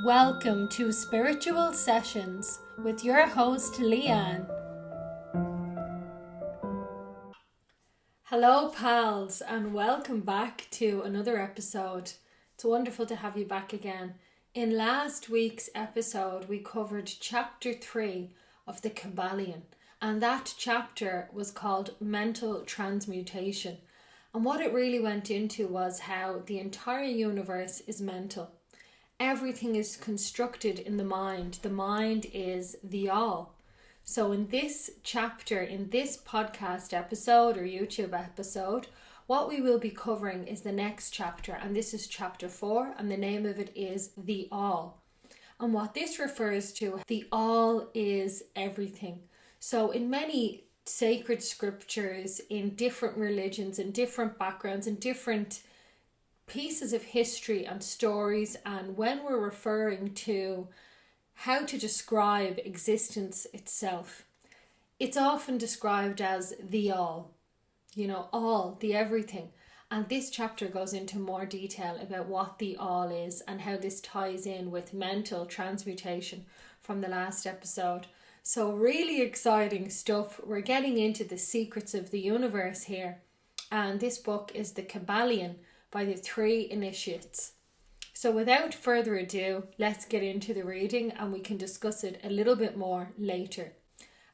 Welcome to Spiritual Sessions with your host Leanne. Hello pals, and welcome back to another episode. It's wonderful to have you back again. In last week's episode we covered chapter 3 of the Kybalion, and that chapter was called Mental Transmutation. And what it really went into was how the entire universe is mental. Everything is constructed in the mind. The mind is the all. So in this chapter, in this podcast episode or YouTube episode, what we will be covering is the next chapter, and this is chapter 4, and the name of it is The All. And what this refers to, the all is everything. So in many sacred scriptures, in different religions, in different backgrounds, in different pieces of history and stories, and when we're referring to how to describe existence itself, it's often described as the all, all, the everything. And this chapter goes into more detail about what the all is and how this ties in with mental transmutation from the last episode. So really exciting stuff. We're getting into the secrets of the universe here. And this book is the Kybalion by the 3 initiates. So without further ado, let's get into the reading and we can discuss it a little bit more later.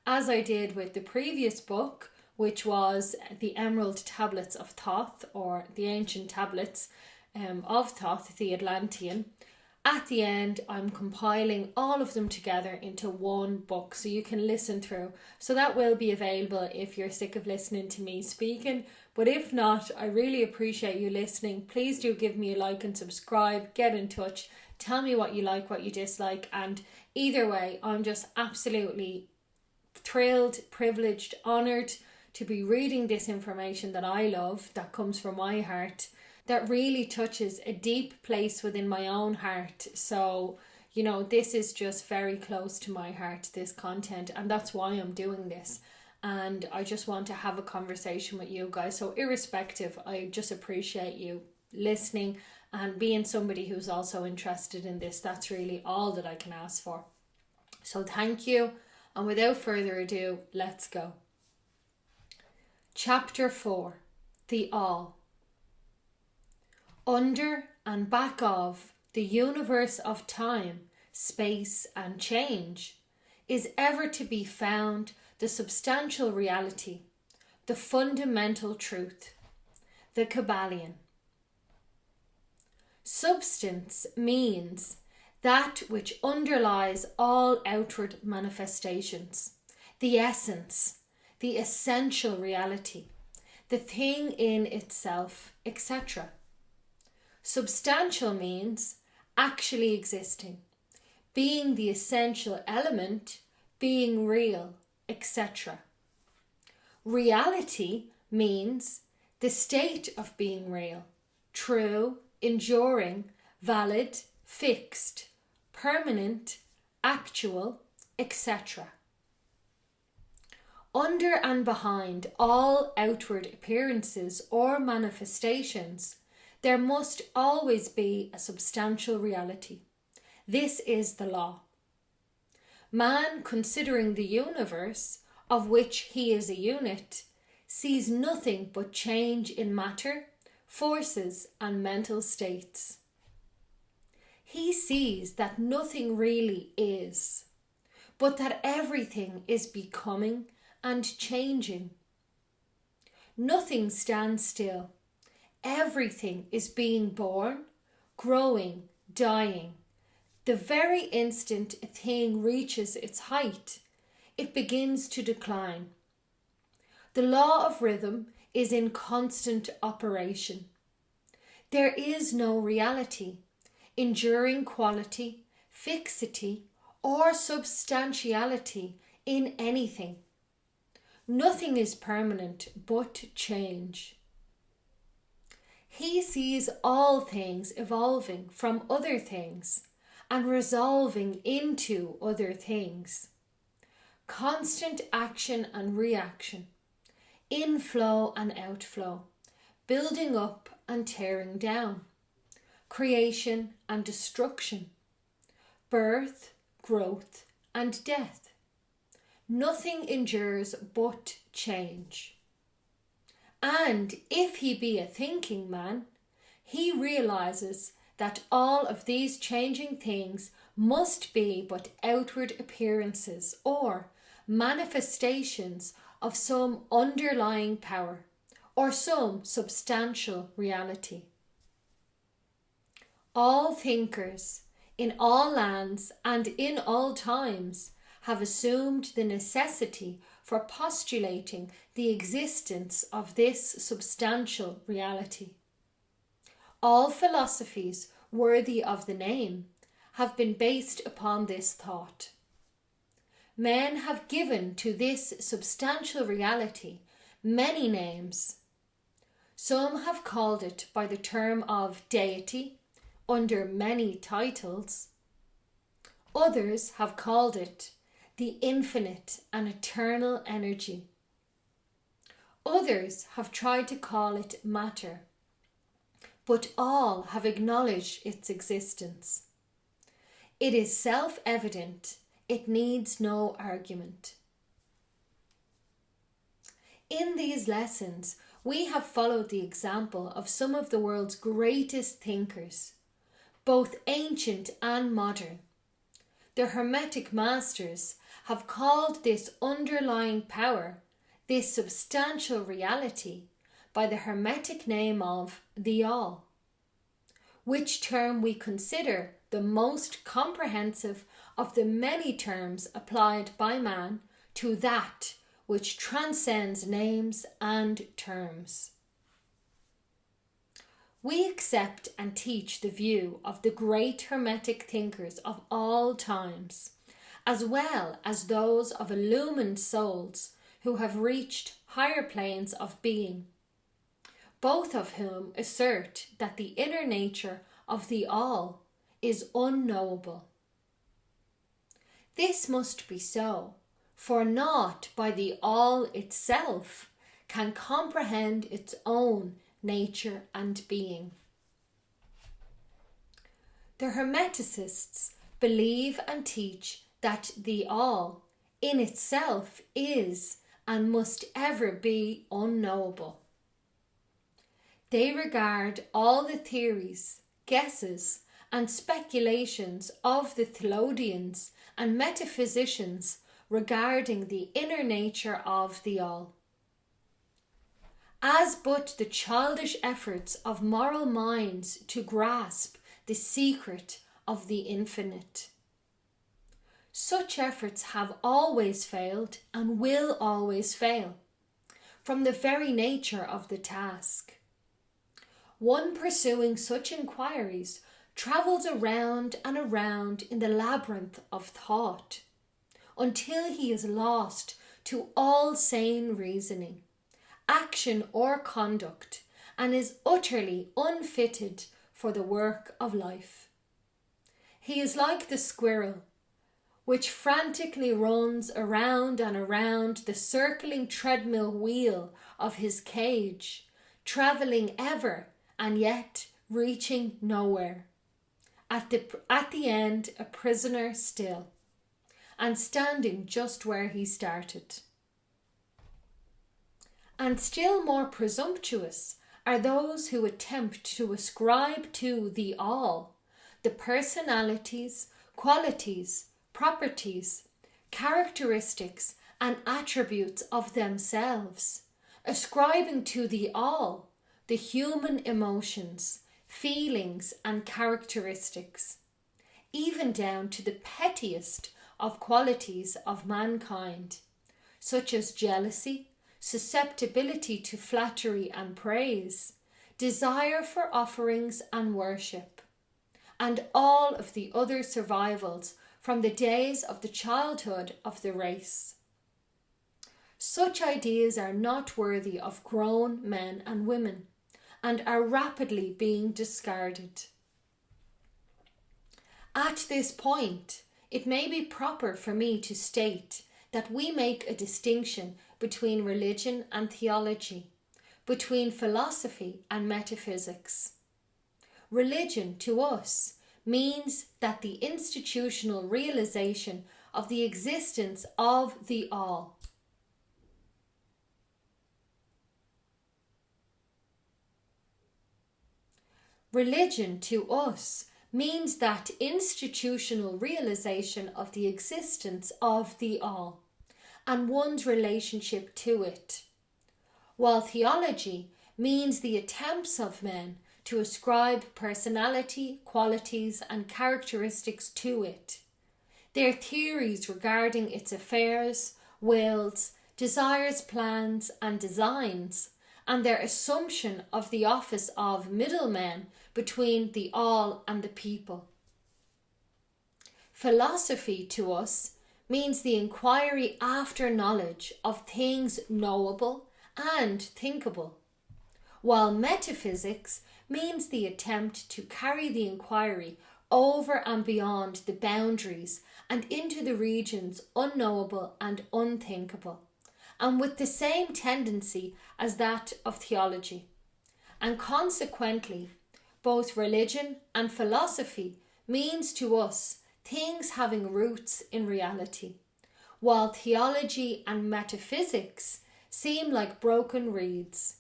As I did with the previous book, which was the Emerald Tablets of Thoth, or the Ancient Tablets of Thoth, the Atlantean. At the end, I'm compiling all of them together into one book so you can listen through. So that will be available if you're sick of listening to me speaking. But if not, I really appreciate you listening. Please do give me a like and subscribe. Get in touch. Tell me what you like, what you dislike. And either way, I'm just absolutely thrilled, privileged, honoured to be reading this information that I love, that comes from my heart, that really touches a deep place within my own heart. So, this is just very close to my heart, this content, and that's why I'm doing this. And I just want to have a conversation with you guys. So irrespective, I just appreciate you listening and being somebody who's also interested in this. That's really all that I can ask for. So thank you. And without further ado, let's go. Chapter 4, The All. Under and back of the universe of time, space and change is ever to be found the substantial reality, the fundamental truth, the Kybalion. Substance means that which underlies all outward manifestations, the essence, the essential reality, the thing in itself, etc. Substantial means actually existing, being the essential element, being real, etc. Reality means the state of being real, true, enduring, valid, fixed, permanent, actual, etc. Under and behind all outward appearances or manifestations, there must always be a substantial reality. This is the law. Man, considering the universe, of which he is a unit, sees nothing but change in matter, forces, and mental states. He sees that nothing really is, but that everything is becoming and changing. Nothing stands still. Everything is being born, growing, dying. The very instant a thing reaches its height, it begins to decline. The law of rhythm is in constant operation. There is no reality, enduring quality, fixity, or substantiality in anything. Nothing is permanent but change. He sees all things evolving from other things and resolving into other things. Constant action and reaction, inflow and outflow, building up and tearing down, creation and destruction, birth, growth, and death. Nothing endures but change. And if he be a thinking man, he realizes that all of these changing things must be but outward appearances or manifestations of some underlying power or some substantial reality. All thinkers in all lands and in all times have assumed the necessity for postulating the existence of this substantial reality. All philosophies worthy of the name have been based upon this thought. Men have given to this substantial reality many names. Some have called it by the term of deity under many titles. Others have called it the infinite and eternal energy. Others have tried to call it matter, but all have acknowledged its existence. It is self-evident, it needs no argument. In these lessons, we have followed the example of some of the world's greatest thinkers, both ancient and modern. The Hermetic masters have called this underlying power, this substantial reality, by the Hermetic name of the All, which term we consider the most comprehensive of the many terms applied by man to that which transcends names and terms. We accept and teach the view of the great Hermetic thinkers of all times, as well as those of illumined souls who have reached higher planes of being, both of whom assert that the inner nature of the All is unknowable. This must be so, for naught by the All itself can comprehend its own nature and being. The Hermeticists believe and teach that the All in itself is and must ever be unknowable. They regard all the theories, guesses, and speculations of the theologians and metaphysicians regarding the inner nature of the All as but the childish efforts of moral minds to grasp the secret of the infinite. Such efforts have always failed and will always fail, from the very nature of the task. One pursuing such inquiries travels around and around in the labyrinth of thought until he is lost to all sane reasoning, action or conduct, and is utterly unfitted for the work of life. He is like the squirrel, which frantically runs around and around the circling treadmill wheel of his cage, travelling ever and yet reaching nowhere. At the end, a prisoner still, and standing just where he started. And still more presumptuous are those who attempt to ascribe to the All the personalities, qualities, properties, characteristics, and attributes of themselves, ascribing to the All the human emotions, feelings, and characteristics, even down to the pettiest of qualities of mankind, such as jealousy, susceptibility to flattery and praise, desire for offerings and worship, and all of the other survivals from the days of the childhood of the race. Such ideas are not worthy of grown men and women, and are rapidly being discarded. At this point, it may be proper for me to state that we make a distinction between religion and theology, between philosophy and metaphysics. Religion to us means that the institutional realization of the existence of the all. Religion to us means that institutional realization of the existence of the all and one's relationship to it, while theology means the attempts of men to ascribe personality, qualities and characteristics to it, their theories regarding its affairs, wills, desires, plans and designs, and their assumption of the office of middlemen between the all and the people. Philosophy to us means the inquiry after knowledge of things knowable and thinkable, while metaphysics means the attempt to carry the inquiry over and beyond the boundaries and into the regions unknowable and unthinkable, and with the same tendency as that of theology. And consequently, both religion and philosophy means to us things having roots in reality, while theology and metaphysics seem like broken reeds,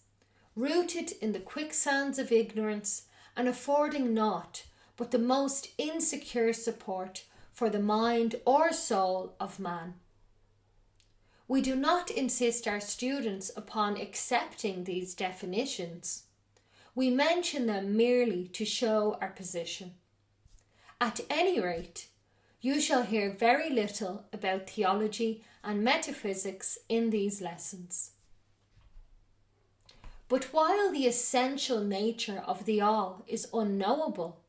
rooted in the quicksands of ignorance and affording naught but the most insecure support for the mind or soul of man. We do not insist our students upon accepting these definitions. We mention them merely to show our position. At any rate, you shall hear very little about theology and metaphysics in these lessons. But while the essential nature of the all is unknowable,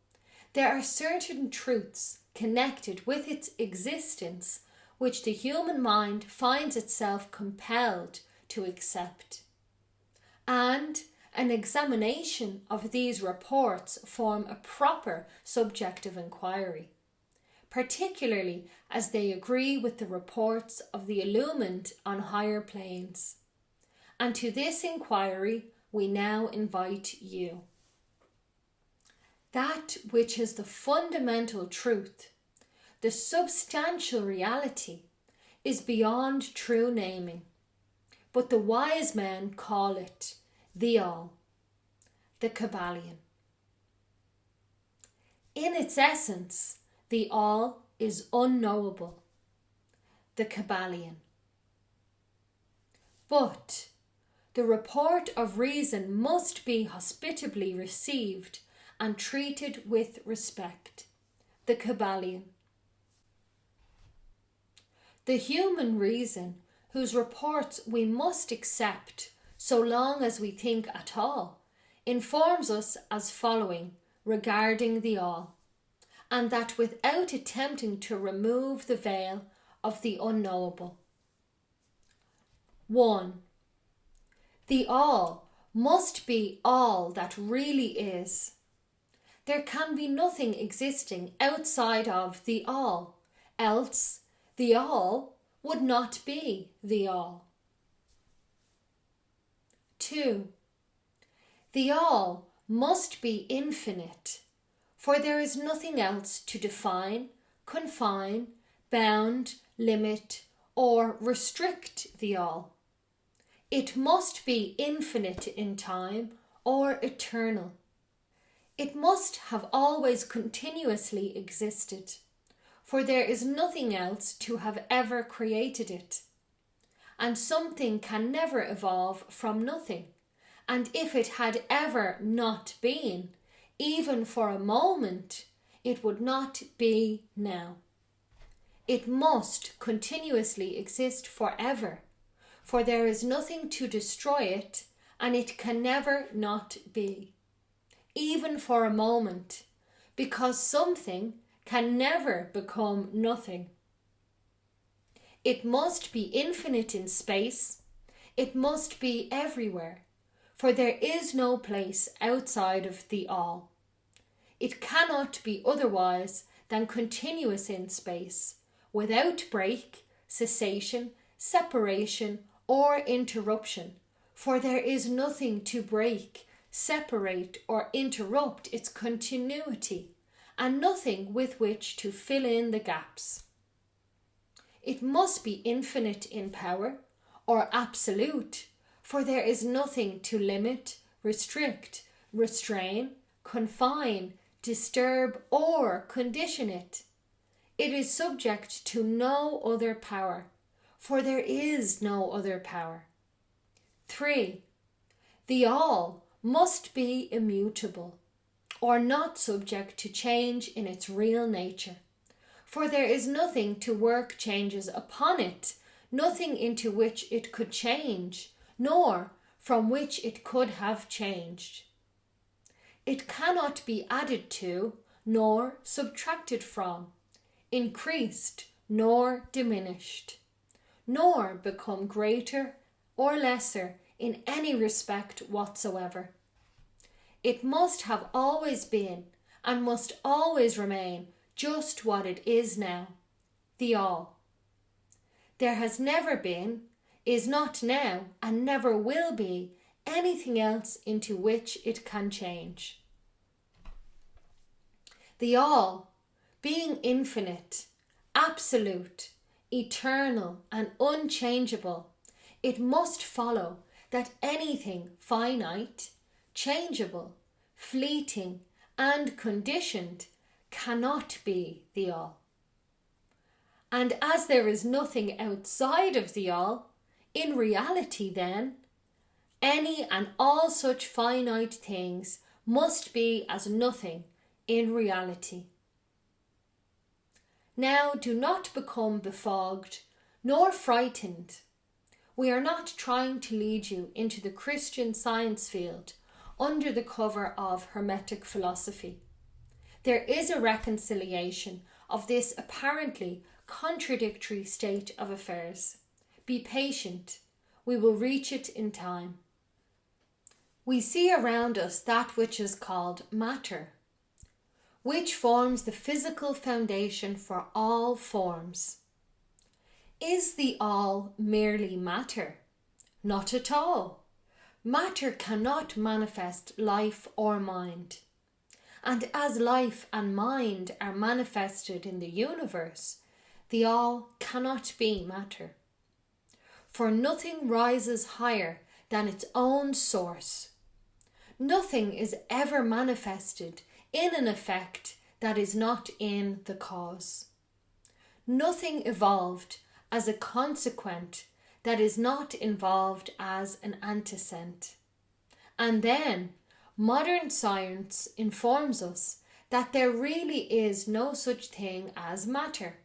there are certain truths connected with its existence which the human mind finds itself compelled to accept. And an examination of these reports form a proper subject of inquiry, particularly as they agree with the reports of the illumined on higher planes. And to this inquiry we now invite you. That which is the fundamental truth, the substantial reality, is beyond true naming, but the wise men call it the all, the Kybalion. In its essence, the all is unknowable, the Kybalion. But the report of reason must be hospitably received and treated with respect, the Kybalion. The human reason, whose reports we must accept so long as we think at all, informs us as following regarding the all, and that without attempting to remove the veil of the unknowable. 1. The all must be all that really is. There can be nothing existing outside of the all, else the all would not be the all. 2. The all must be infinite, for there is nothing else to define, confine, bound, limit, or restrict the all. It must be infinite in time or eternal. It must have always continuously existed, for there is nothing else to have ever created it. And something can never evolve from nothing, and if it had ever not been, even for a moment, it would not be now. It must continuously exist forever, for there is nothing to destroy it, and it can never not be, even for a moment, because something can never become nothing. It must be infinite in space. It must be everywhere, for there is no place outside of the all. It cannot be otherwise than continuous in space, without break, cessation, separation, or interruption, for there is nothing to break, separate, or interrupt its continuity, and nothing with which to fill in the gaps. It must be infinite in power, or absolute, for there is nothing to limit, restrict, restrain, confine, disturb, or condition it. It is subject to no other power, for there is no other power. 3. The all must be immutable, or not subject to change in its real nature, for there is nothing to work changes upon it, nothing into which it could change, nor from which it could have changed. It cannot be added to, nor subtracted from, increased nor diminished, nor become greater or lesser in any respect whatsoever. It must have always been and must always remain just what it is now, the all. There has never been, is not now, and never will be anything else into which it can change. The all, being infinite, absolute, eternal, and unchangeable, it must follow that anything finite, changeable, fleeting, and conditioned cannot be the all. And as there is nothing outside of the all, in reality then, any and all such finite things must be as nothing in reality. Now do not become befogged nor frightened. We are not trying to lead you into the Christian Science field under the cover of Hermetic philosophy. There is a reconciliation of this apparently contradictory state of affairs. Be patient. We will reach it in time. We see around us that which is called matter, which forms the physical foundation for all forms. Is the all merely matter? Not at all. Matter cannot manifest life or mind. And as life and mind are manifested in the universe, the all cannot be matter. For nothing rises higher than its own source. Nothing is ever manifested in an effect that is not in the cause. Nothing evolved as a consequent that is not involved as an antecedent. And then modern science informs us that there really is no such thing as matter.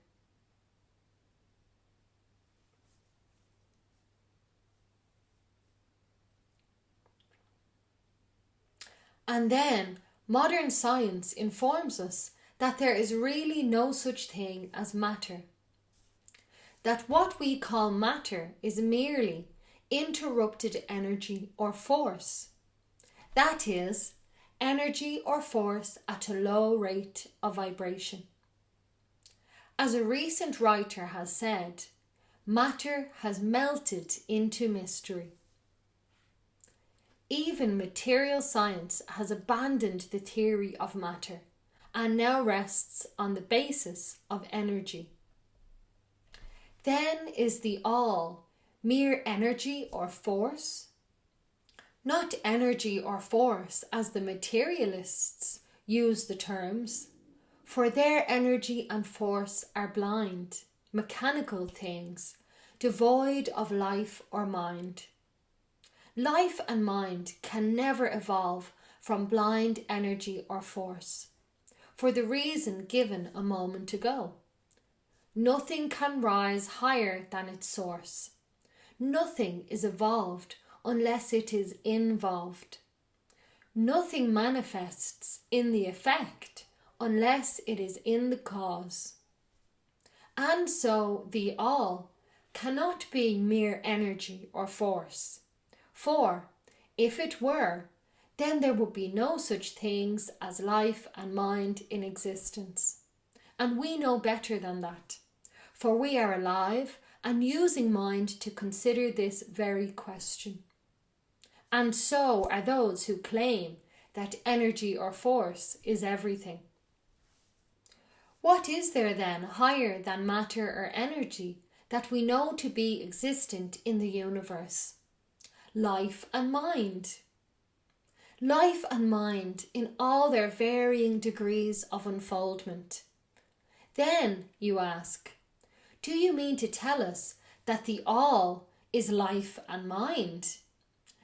And then modern science informs us that there is really no such thing as matter. That what we call matter is merely interrupted energy or force. That is, energy or force at a low rate of vibration. As a recent writer has said, matter has melted into mystery. Even material science has abandoned the theory of matter and now rests on the basis of energy. Then is the all mere energy or force? Not energy or force as the materialists use the terms, for their energy and force are blind, mechanical things, devoid of life or mind. Life and mind can never evolve from blind energy or force, for the reason given a moment ago. Nothing can rise higher than its source. Nothing is evolved unless it is involved. Nothing manifests in the effect unless it is in the cause. And so the all cannot be mere energy or force. For, if it were, then there would be no such things as life and mind in existence. And we know better than that, for we are alive and using mind to consider this very question. And so are those who claim that energy or force is everything. What is there then higher than matter or energy that we know to be existent in the universe? Life and mind. Life and mind in all their varying degrees of unfoldment. Then, you ask, do you mean to tell us that the all is life and mind?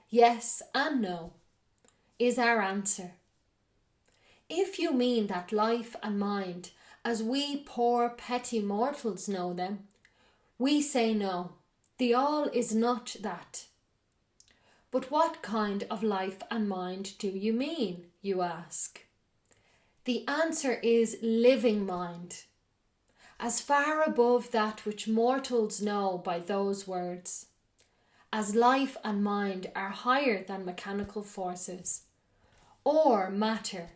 Yes and no is our answer. If you mean that life and mind, as we poor petty mortals know them, we say no, the all is not that. But what kind of life and mind do you mean, you ask? The answer is living mind, as far above that which mortals know by those words, as life and mind are higher than mechanical forces, or matter,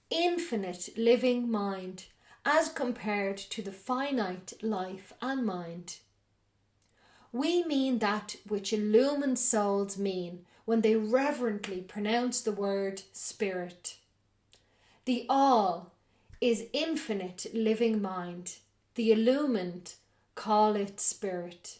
infinite living mind, as compared to the finite life and mind. We mean that which illumined souls mean when they reverently pronounce the word spirit. The all is infinite living mind. The illumined call it spirit.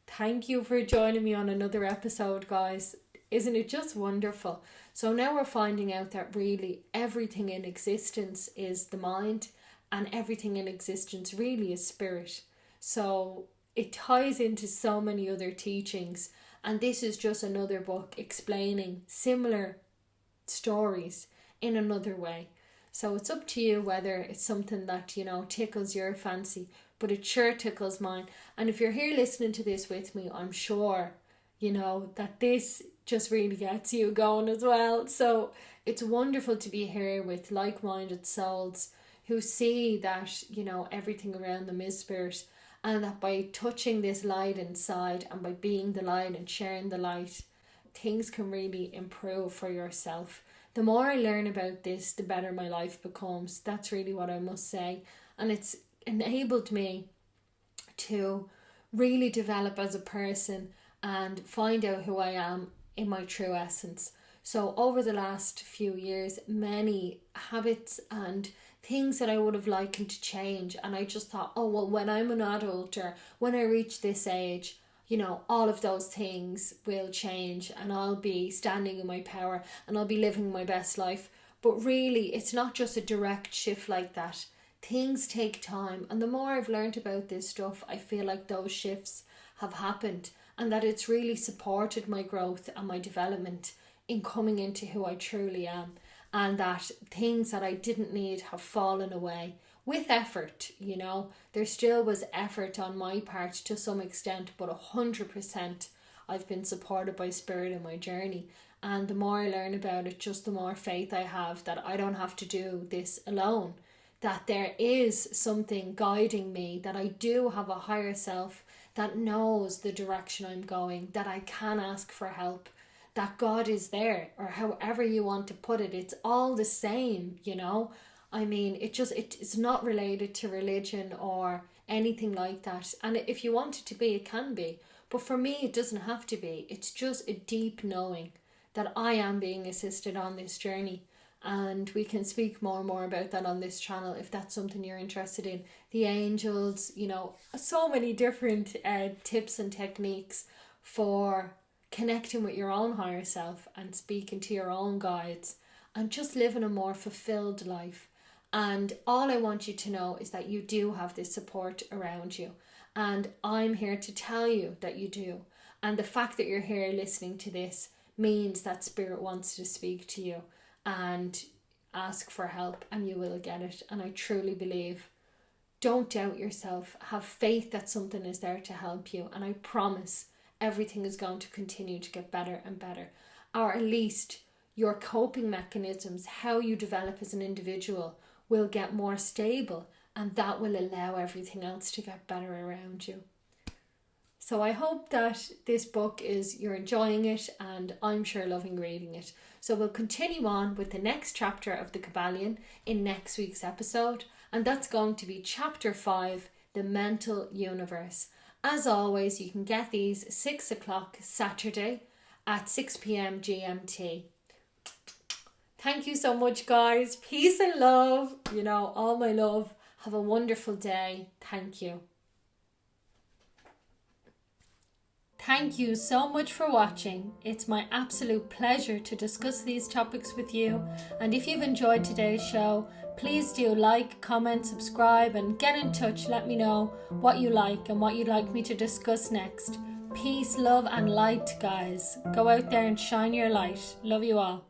Thank you for joining me on another episode, guys. Isn't it just wonderful? So now we're finding out that really everything in existence is the mind, and everything in existence really is spirit. So it ties into so many other teachings, and this is just another book explaining similar stories in another way. So it's up to you whether it's something that, tickles your fancy, but it sure tickles mine. And if you're here listening to this with me, I'm sure, that this just really gets you going as well. So it's wonderful to be here with like-minded souls who see that, everything around them is spirit, and that by touching this light inside and by being the light and sharing the light, things can really improve for yourself. The more I learn about this, the better my life becomes. That's really what I must say. And it's enabled me to really develop as a person and find out who I am in my true essence. So over the last few years, many habits and things that I would have liked to change, and I just thought, oh well, when I'm an adult or when I reach this age, all of those things will change and I'll be standing in my power and I'll be living my best life. But really, it's not just a direct shift like that. Things take time, and the more I've learned about this stuff, I feel like those shifts have happened, and that it's really supported my growth and my development in coming into who I truly am, and that things that I didn't need have fallen away with effort. There still was effort on my part to some extent, but 100% I've been supported by spirit in my journey. And the more I learn about it, just the more faith I have that I don't have to do this alone, that there is something guiding me, that I do have a higher self that knows the direction I'm going, that I can ask for help, that God is there, or however you want to put it. It's all the same, I mean, it's not related to religion or anything like that. And if you want it to be, it can be. But for me, it doesn't have to be. It's just a deep knowing that I am being assisted on this journey. And we can speak more and more about that on this channel if that's something you're interested in. The angels, so many different tips and techniques for connecting with your own higher self and speaking to your own guides and just living a more fulfilled life. And all I want you to know is that you do have this support around you. And I'm here to tell you that you do. And the fact that you're here listening to this means that spirit wants to speak to you. And ask for help and you will get it. And I truly believe, don't doubt yourself. Have faith that something is there to help you. And I promise everything is going to continue to get better and better. Or at least your coping mechanisms, how you develop as an individual, will get more stable, and that will allow everything else to get better around you. So I hope that this book you're enjoying it, and I'm sure loving reading it. So we'll continue on with the next chapter of the Kybalion in next week's episode, and that's going to be chapter 5, the mental universe. As always, you can get these 6 o'clock Saturday at 6 p.m. GMT. Thank you so much, guys. Peace and love. All my love. Have a wonderful day. Thank you. Thank you so much for watching. It's my absolute pleasure to discuss these topics with you. And if you've enjoyed today's show, please do like, comment, subscribe, and get in touch. Let me know what you like and what you'd like me to discuss next. Peace, love, and light, guys. Go out there and shine your light. Love you all.